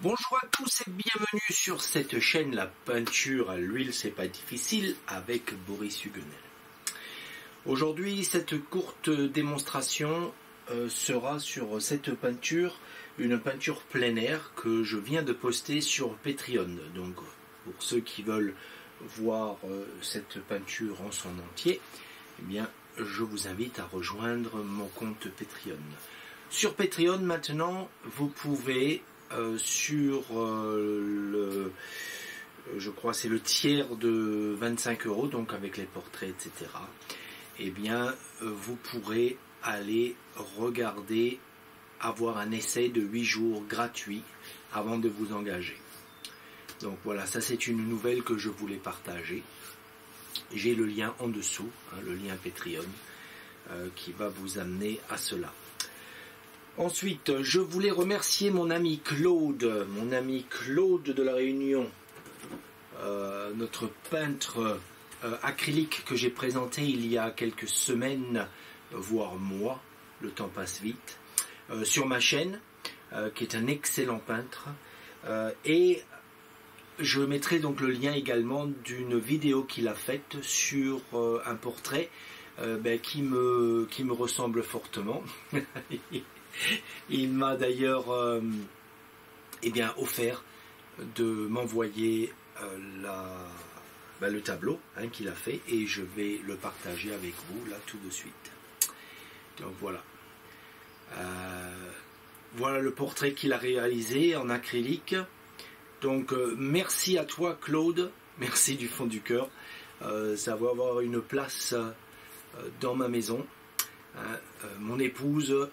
Bonjour à tous et bienvenue sur cette chaîne La peinture à l'huile, c'est pas difficile avec Boris Huguenel. Aujourd'hui, cette courte démonstration sera sur cette peinture, une peinture plein air que je viens de poster sur Patreon. Donc pour ceux qui veulent voir cette peinture en son entier, eh bien je vous invite à rejoindre mon compte Patreon. Sur Patreon maintenant, vous pouvez je crois c'est le tiers de 25 €, donc avec les portraits, etc. Eh bien, vous pourrez aller regarder, avoir un essai de 8 jours gratuit avant de vous engager. Donc voilà, ça c'est une nouvelle que je voulais partager. J'ai le lien en dessous, le lien Patreon, qui va vous amener à cela. Ensuite, je voulais remercier mon ami Claude de La Réunion, notre peintre acrylique que j'ai présenté il y a quelques semaines, voire mois, le temps passe vite, sur ma chaîne, qui est un excellent peintre, et je mettrai donc le lien également d'une vidéo qu'il a faite sur un portrait qui me ressemble fortement. Il m'a d'ailleurs offert de m'envoyer le tableau qu'il a fait, et je vais le partager avec vous là tout de suite. Donc voilà. Voilà le portrait qu'il a réalisé en acrylique. Donc merci à toi Claude, merci du fond du cœur. Ça va avoir une place dans ma maison. Mon épouse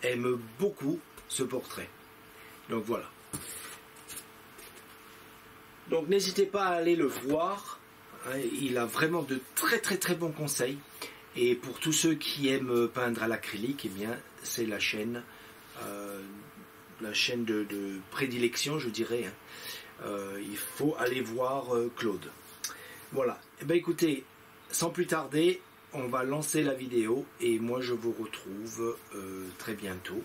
aime beaucoup ce portrait. Donc voilà. Donc n'hésitez pas à aller le voir. Il a vraiment de très bons conseils. Et pour tous ceux qui aiment peindre à l'acrylique, eh bien c'est la chaîne de prédilection, je dirais. Il faut aller voir Claude. Voilà. Et bien écoutez, sans plus tarder, on va lancer la vidéo et moi je vous retrouve très bientôt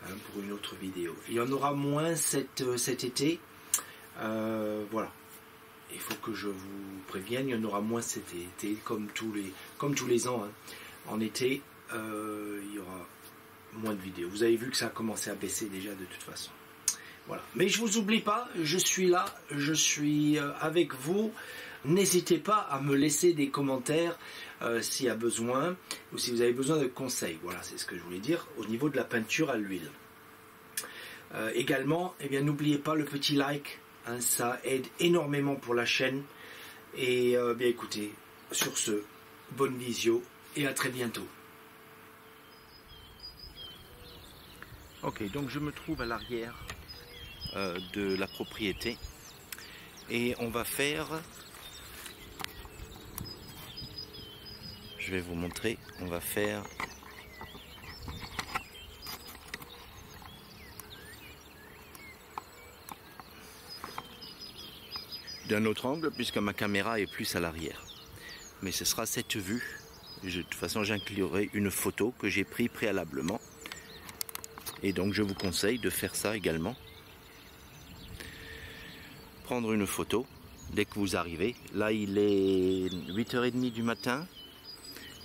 pour une autre vidéo. Il y en aura moins cet été. Voilà. Il faut que je vous prévienne, il y en aura moins cet été, comme tous les ans. En été, il y aura moins de vidéos. Vous avez vu que ça a commencé à baisser déjà de toute façon. Voilà. Mais je vous oublie pas, je suis là, je suis avec vous. N'hésitez pas à me laisser des commentaires s'il y a besoin, ou si vous avez besoin de conseils. Voilà, c'est ce que je voulais dire au niveau de la peinture à l'huile. Également, eh bien, n'oubliez pas le petit like, ça aide énormément pour la chaîne. Et bien écoutez, sur ce, bonne visio et à très bientôt. Ok, donc je me trouve à l'arrière de la propriété et on va faire... Je vais vous montrer, on va faire d'un autre angle puisque ma caméra est plus à l'arrière. Mais ce sera cette vue. De toute façon, j'inclurai une photo que j'ai prise préalablement. Et donc je vous conseille de faire ça également. Prendre une photo dès que vous arrivez. Là, il est 8h30 du matin.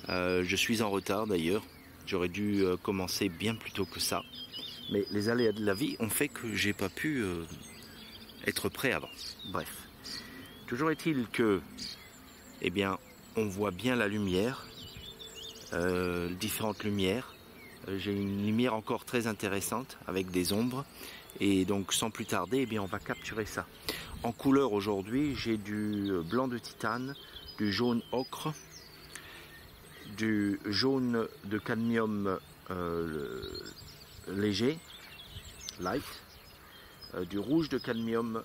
Je suis en retard d'ailleurs, j'aurais dû commencer bien plus tôt que ça, mais les aléas de la vie ont fait que j'ai pas pu être prêt avant. Bref, toujours est-il que, eh bien, on voit bien la lumière, différentes lumières. J'ai une lumière encore très intéressante avec des ombres, et donc sans plus tarder, eh bien, on va capturer ça. En couleur aujourd'hui, j'ai du blanc de titane, du jaune ocre, du jaune de cadmium léger, light, du rouge de cadmium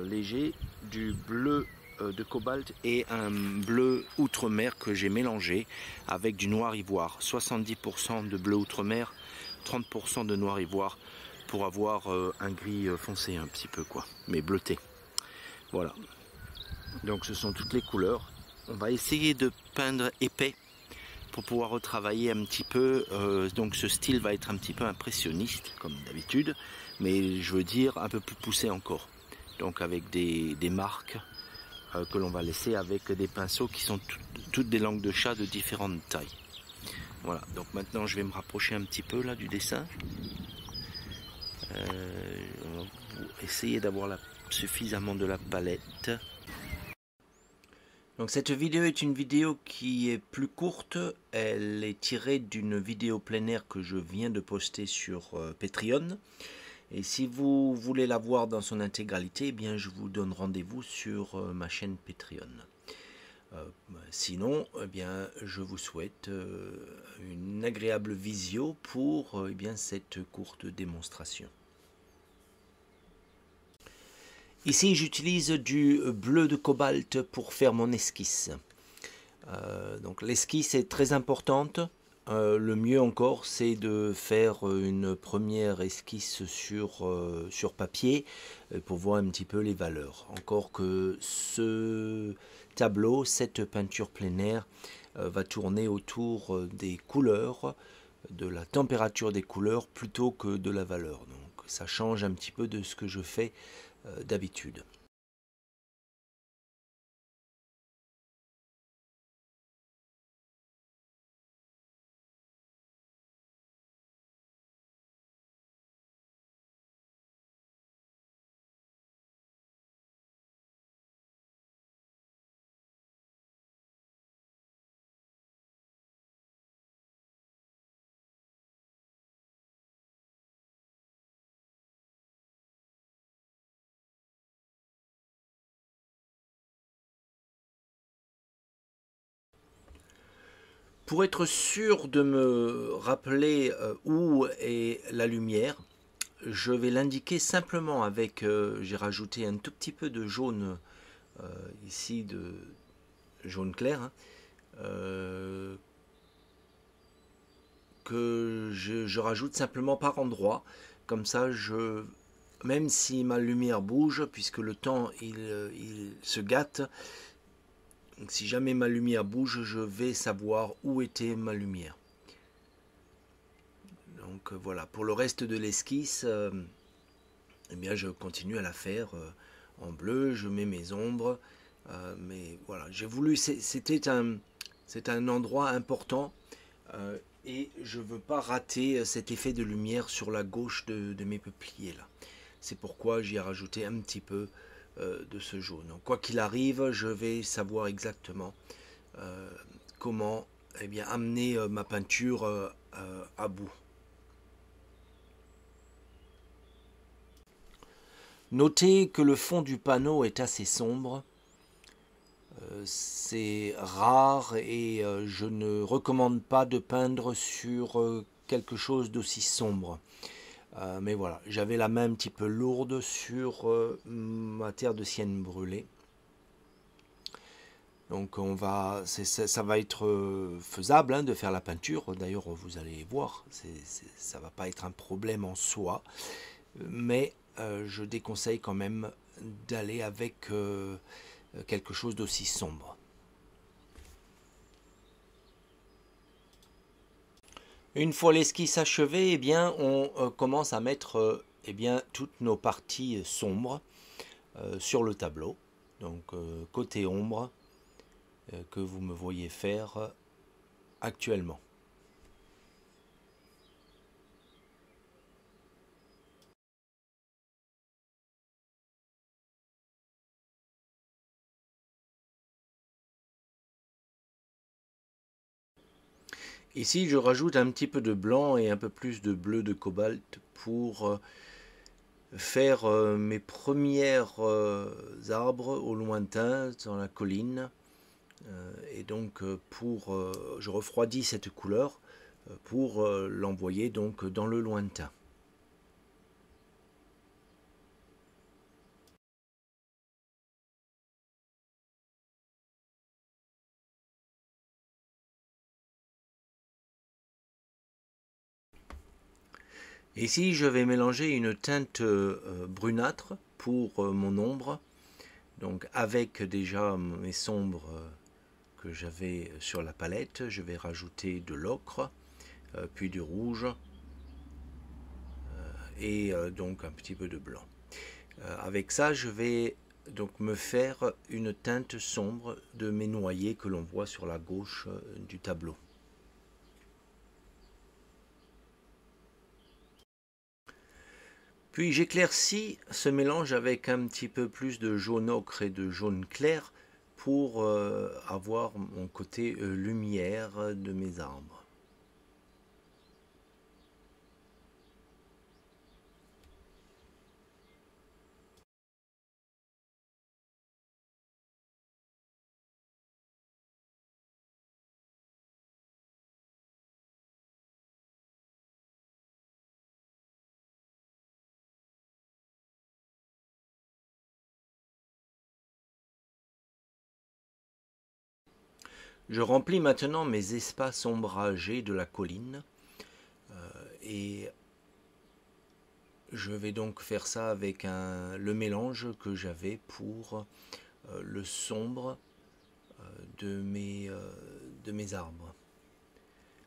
léger, du bleu de cobalt et un bleu outre-mer que j'ai mélangé avec du noir ivoire. 70% de bleu outre-mer, 30% de noir ivoire pour avoir un gris foncé un petit peu quoi, mais bleuté. Voilà. Donc ce sont toutes les couleurs. On va essayer de peindre épais pour pouvoir retravailler un petit peu. Donc ce style va être un petit peu impressionniste comme d'habitude, mais je veux dire un peu plus poussé encore. Donc avec des marques que l'on va laisser avec des pinceaux qui sont toutes des langues de chat de différentes tailles. Voilà, donc maintenant je vais me rapprocher un petit peu là du dessin. On va essayer d'avoir suffisamment de la palette. Donc cette vidéo est une vidéo qui est plus courte. Elle est tirée d'une vidéo plein air que je viens de poster sur Patreon. Et si vous voulez la voir dans son intégralité, eh bien je vous donne rendez-vous sur ma chaîne Patreon. Sinon, eh bien, je vous souhaite une agréable visio pour eh bien, cette courte démonstration. Ici, j'utilise du bleu de cobalt pour faire mon esquisse. Donc l'esquisse est très importante. Le mieux encore, c'est de faire une première esquisse sur papier pour voir un petit peu les valeurs. Encore que ce tableau, cette peinture plein air, va tourner autour des couleurs, de la température des couleurs plutôt que de la valeur. Donc ça change un petit peu de ce que je fais d'habitude. Pour être sûr de me rappeler où est la lumière, je vais l'indiquer simplement avec, j'ai rajouté un tout petit peu de jaune ici, de jaune clair, hein, que je rajoute simplement par endroit. Comme ça, même si ma lumière bouge, puisque le temps il se gâte, donc, si jamais ma lumière bouge, je vais savoir où était ma lumière. Donc voilà, pour le reste de l'esquisse, eh bien, je continue à la faire en bleu, je mets mes ombres. Mais voilà, j'ai voulu, c'est un endroit important et je ne veux pas rater cet effet de lumière sur la gauche de mes peupliers là. C'est pourquoi j'y ai rajouté un petit peu de ce jaune. Donc, quoi qu'il arrive, je vais savoir exactement comment eh bien, amener ma peinture à bout. Notez que le fond du panneau est assez sombre. C'est rare et je ne recommande pas de peindre sur quelque chose d'aussi sombre. Mais voilà, j'avais la main un petit peu lourde sur ma terre de sienne brûlée. Donc ça va être faisable hein, de faire la peinture. D'ailleurs, vous allez voir, ça ne va pas être un problème en soi. Mais je déconseille quand même d'aller avec quelque chose d'aussi sombre. Une fois l'esquisse achevée, eh bien, on commence à mettre eh bien, toutes nos parties sombres sur le tableau. Donc côté ombre que vous me voyez faire actuellement. Ici, je rajoute un petit peu de blanc et un peu plus de bleu de cobalt pour faire mes premières arbres au lointain dans la colline. Et donc, je refroidis cette couleur pour l'envoyer donc dans le lointain. Ici, je vais mélanger une teinte brunâtre pour mon ombre, donc avec déjà mes sombres que j'avais sur la palette. Je vais rajouter de l'ocre, puis du rouge, et donc un petit peu de blanc. Avec ça, je vais donc me faire une teinte sombre de mes noyers que l'on voit sur la gauche du tableau. Puis j'éclaircis ce mélange avec un petit peu plus de jaune ocre et de jaune clair pour avoir mon côté lumière de mes arbres. Je remplis maintenant mes espaces ombragés de la colline et je vais donc faire ça avec le mélange que j'avais pour le sombre de mes arbres,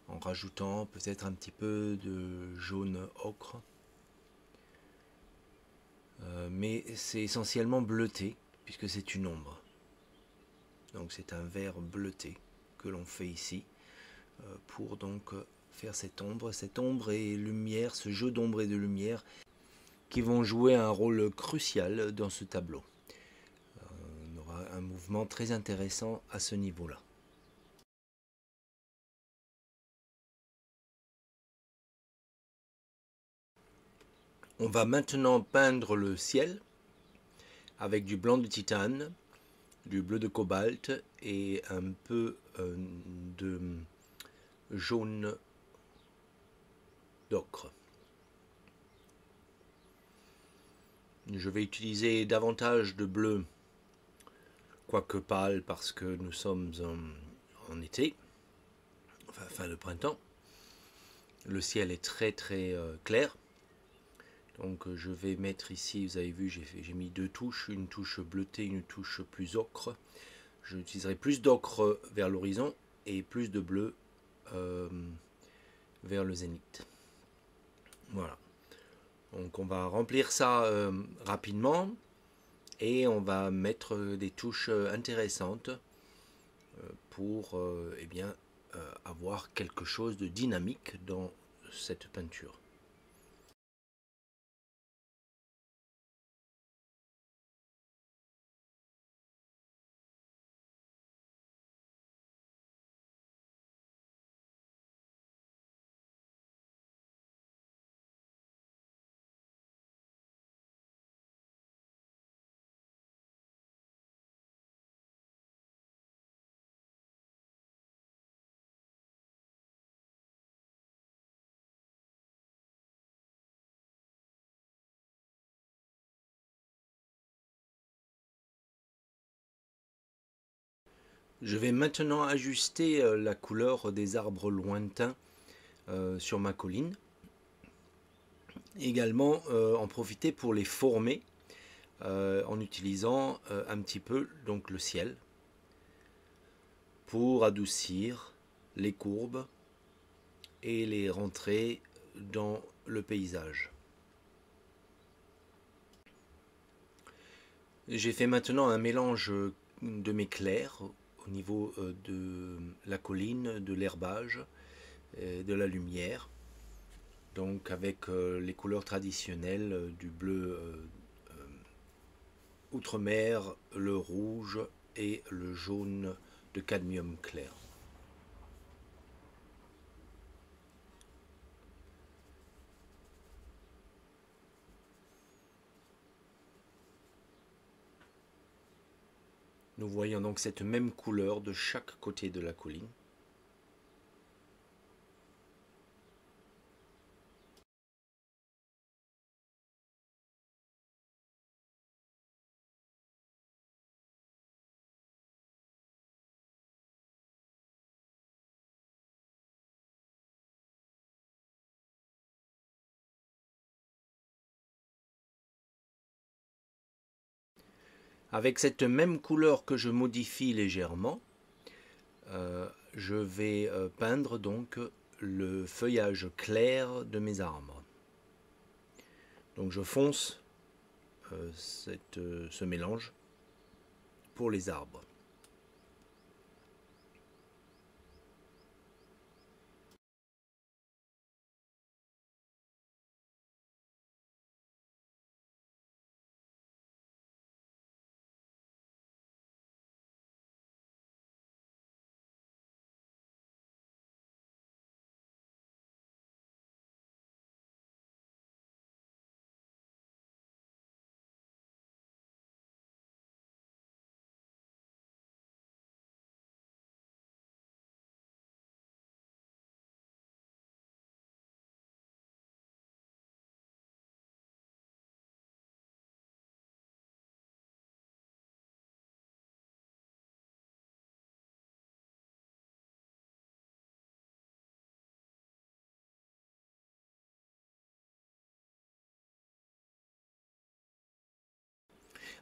en rajoutant peut-être un petit peu de jaune ocre, mais c'est essentiellement bleuté puisque c'est une ombre. Donc c'est un vert bleuté que l'on fait ici pour donc faire cette ombre et lumière, ce jeu d'ombre et de lumière qui vont jouer un rôle crucial dans ce tableau. On aura un mouvement très intéressant à ce niveau-là. On va maintenant peindre le ciel avec du blanc de titane, du bleu de cobalt et un peu de jaune d'ocre. Je vais utiliser davantage de bleu, quoique pâle parce que nous sommes en été, enfin fin de printemps. Le ciel est très très clair. Donc je vais mettre ici, vous avez vu, j'ai mis deux touches, une touche bleutée, une touche plus ocre. J'utiliserai plus d'ocre vers l'horizon et plus de bleu vers le zénith. Voilà. Donc on va remplir ça rapidement et on va mettre des touches intéressantes pour eh bien, avoir quelque chose de dynamique dans cette peinture. Je vais maintenant ajuster la couleur des arbres lointains sur ma colline. Également en profiter pour les former en utilisant un petit peu donc le ciel pour adoucir les courbes et les rentrer dans le paysage. J'ai fait maintenant un mélange de mes clairs au niveau de la colline, de l'herbage, de la lumière. Donc avec les couleurs traditionnelles du bleu outre-mer, le rouge et le jaune de cadmium clair. Nous voyons donc cette même couleur de chaque côté de la colline. Avec cette même couleur que je modifie légèrement, je vais peindre donc le feuillage clair de mes arbres. Donc je fonce ce mélange pour les arbres.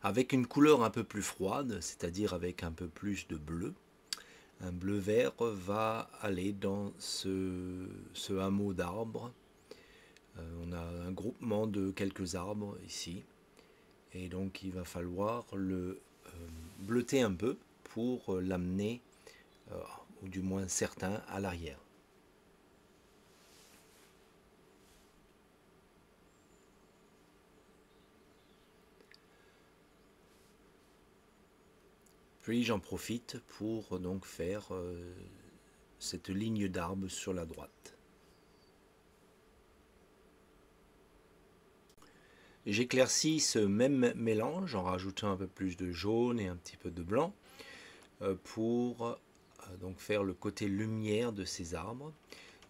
Avec une couleur un peu plus froide, c'est-à-dire avec un peu plus de bleu, un bleu vert va aller dans ce hameau d'arbres. On a un groupement de quelques arbres ici. Et donc il va falloir le bleuter un peu pour l'amener, ou du moins certains, à l'arrière. Puis j'en profite pour donc faire cette ligne d'arbres sur la droite. J'éclaircis ce même mélange en rajoutant un peu plus de jaune et un petit peu de blanc pour donc faire le côté lumière de ces arbres.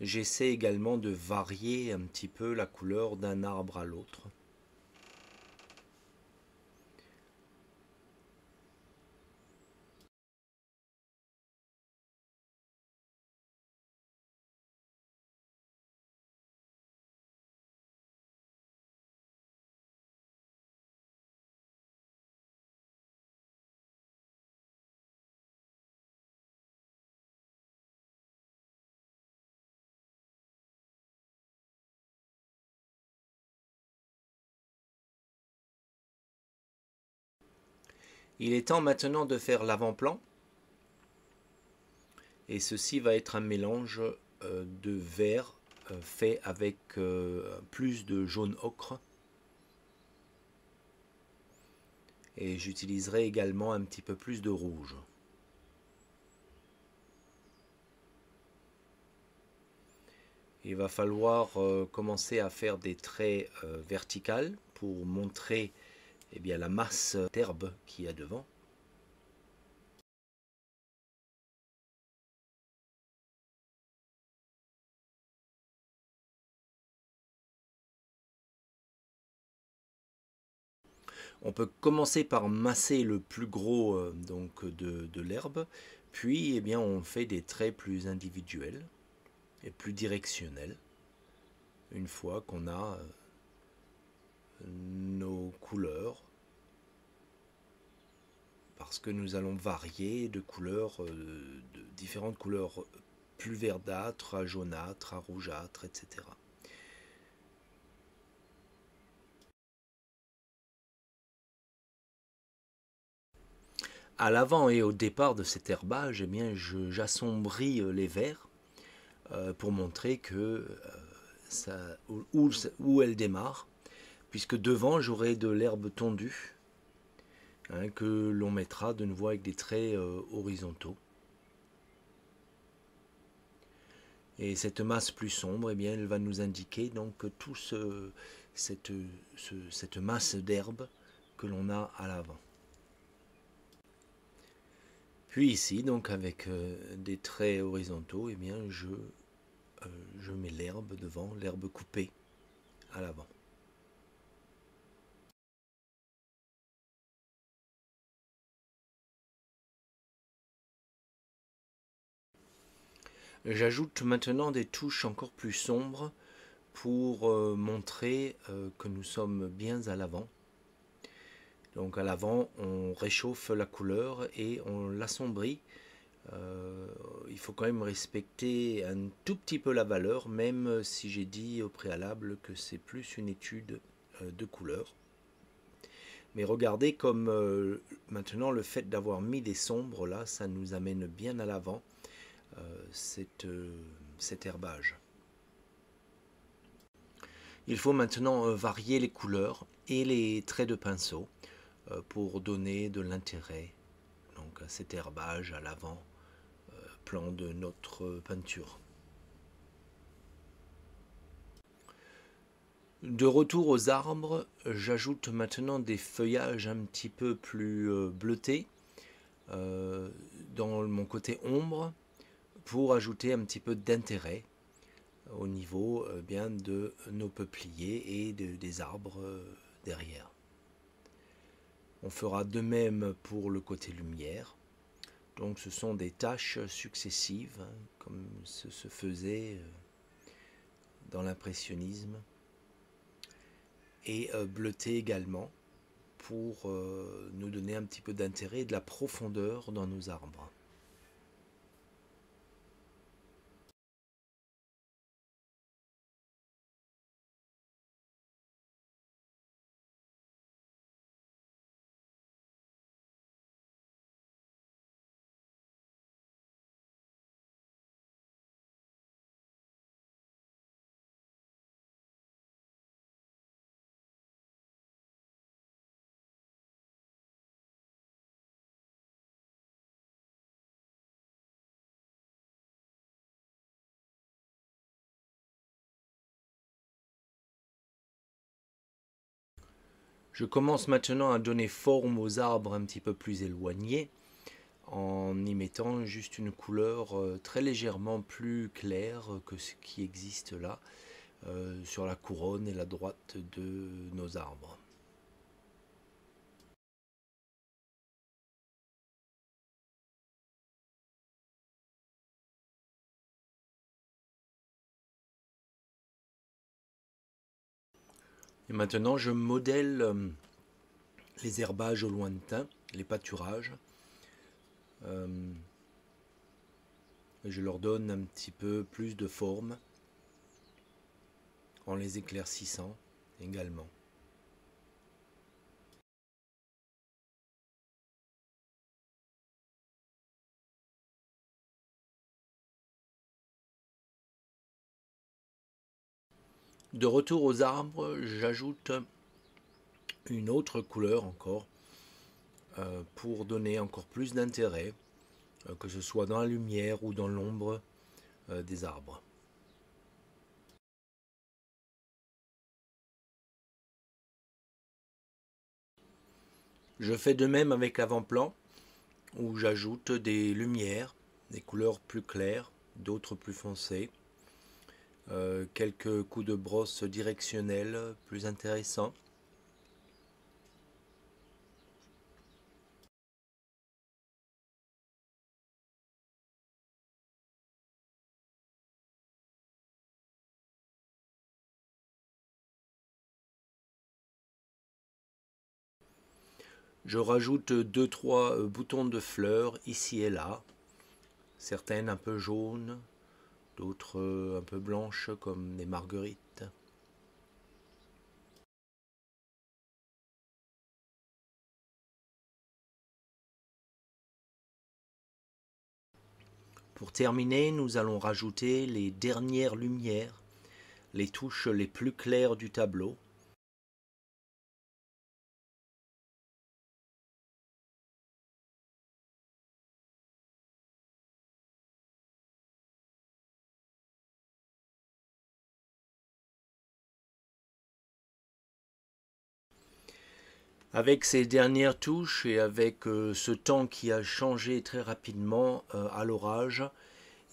J'essaie également de varier un petit peu la couleur d'un arbre à l'autre. Il est temps maintenant de faire l'avant-plan. Et ceci va être un mélange de vert fait avec plus de jaune ocre. Et j'utiliserai également un petit peu plus de rouge. Il va falloir commencer à faire des traits verticales pour montrer bien, la masse d'herbe qu'il y a devant. On peut commencer par masser le plus gros donc de l'herbe, puis eh bien, on fait des traits plus individuels et plus directionnels une fois qu'on a nos couleurs, parce que nous allons varier de couleurs, de différentes couleurs plus verdâtres à jaunâtres, à rougeâtres, etc. À l'avant et au départ de cet herbage, eh bien, j'assombris les verts pour montrer que où elle démarre, puisque devant j'aurai de l'herbe tondue que l'on mettra de nouveau avec des traits horizontaux. Et cette masse plus sombre, eh bien, elle va nous indiquer donc cette masse d'herbe que l'on a à l'avant. Puis ici, donc avec des traits horizontaux, eh bien, je mets l'herbe devant, l'herbe coupée à l'avant. J'ajoute maintenant des touches encore plus sombres pour montrer que nous sommes bien à l'avant. Donc à l'avant, on réchauffe la couleur et on l'assombrit. Il faut quand même respecter un tout petit peu la valeur, même si j'ai dit au préalable que c'est plus une étude de couleurs. Mais regardez comme maintenant le fait d'avoir mis des sombres là, ça nous amène bien à l'avant cet herbage. Il faut maintenant varier les couleurs et les traits de pinceau pour donner de l'intérêt donc à cet herbage à l'avant-plan de notre peinture. De retour aux arbres, j'ajoute maintenant des feuillages un petit peu plus bleutés dans mon côté ombre pour ajouter un petit peu d'intérêt au niveau bien de nos peupliers et des arbres derrière. On fera de même pour le côté lumière. Donc ce sont des taches successives, hein, comme ce se faisait dans l'impressionnisme. Et bleuté également pour nous donner un petit peu d'intérêt et de la profondeur dans nos arbres. Je commence maintenant à donner forme aux arbres un petit peu plus éloignés en y mettant juste une couleur très légèrement plus claire que ce qui existe là sur la couronne et la droite de nos arbres. Et maintenant je modèle les herbages au lointain, les pâturages. Je leur donne un petit peu plus de forme en les éclaircissant également. De retour aux arbres, j'ajoute une autre couleur encore pour donner encore plus d'intérêt, que ce soit dans la lumière ou dans l'ombre des arbres. Je fais de même avec l'avant-plan où j'ajoute des lumières, des couleurs plus claires, d'autres plus foncées, quelques coups de brosse directionnels plus intéressants. Je rajoute 2-3 boutons de fleurs ici et là, certaines un peu jaunes, d'autres un peu blanches comme des marguerites. Pour terminer, nous allons rajouter les dernières lumières, les touches les plus claires du tableau. Avec ces dernières touches et avec ce temps qui a changé très rapidement à l'orage,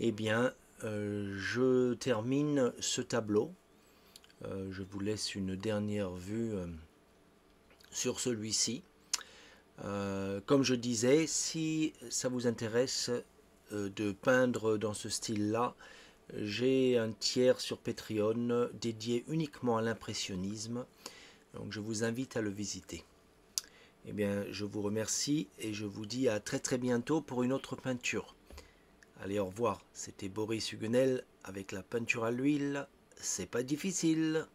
eh bien, je termine ce tableau. Je vous laisse une dernière vue sur celui-ci. Comme je disais, si ça vous intéresse de peindre dans ce style-là, j'ai un tiers sur Patreon dédié uniquement à l'impressionnisme. Donc je vous invite à le visiter. Eh bien, je vous remercie et je vous dis à très très bientôt pour une autre peinture. Allez, au revoir. C'était Boris Huguenel avec la peinture à l'huile. C'est pas difficile.